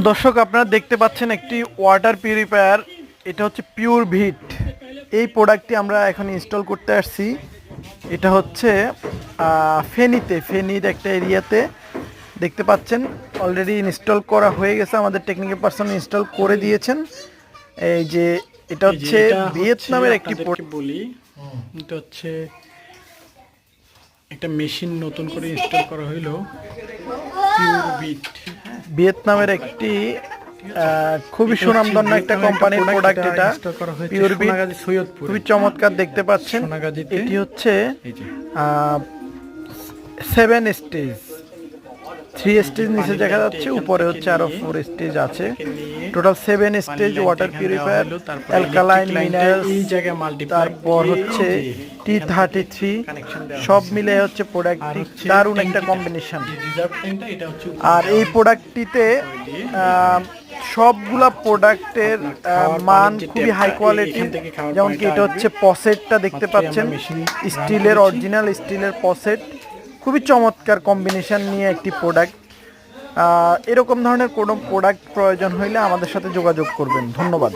দর্শক আপনারা দেখতে পাচ্ছেন একটি ওয়াটার পিউরিফায়ার, এটা হচ্ছে পিওর ভিট। এই প্রোডাক্টটি আমরা এখন ইনস্টল করতে আসছি। এটা হচ্ছে ফেনীর একটা এরিয়াতে দেখতে পাচ্ছেন, অলরেডি ইনস্টল করা হয়ে গেছে, আমাদের টেকনিক্যাল পার্সন ইনস্টল করে দিয়েছেন। এই যে এটা হচ্ছে ভিয়েতনামের একটি বলি, এটা হচ্ছে একটা মেশিন নতুন করে ইনস্টল করা হইলো, পিওর ভিট। ভিয়েতনামের একটি খুবই সুনামধন্য একটা কোম্পানির প্রোডাক্ট। এটা পিওর ভিট, খুবই চমৎকার দেখতে পাচ্ছেন। এটি হচ্ছে 7 স্টেজ, 3 স্টেজ নিচে দেখা যাচ্ছে, উপরে হচ্ছে আরো 4 স্টেজ আছে। Total 7 stage water purifier, alkaline, minerals, তারপর হচ্ছে T33, সব মিলে হচ্ছে প্রোডাক্টটি দারুণ একটা কম্বিনেশন। আর এই প্রোডাক্টটিতে সবগুলা প্রোডাক্টের মান খুবই হাই কোয়ালিটি। যেমন কি এটা হচ্ছে পসেটটা দেখতে পাচ্ছেন, স্টিলের, অরিজিনাল স্টিলের পসেট, খুবই চমৎকার কম্বিনেশন নিয়ে একটি প্রোডাক্ট। এরকম ধরনের কোনো প্রোডাক্ট প্রয়োজন হইলে আমাদের সাথে যোগাযোগ করবেন। ধন্যবাদ।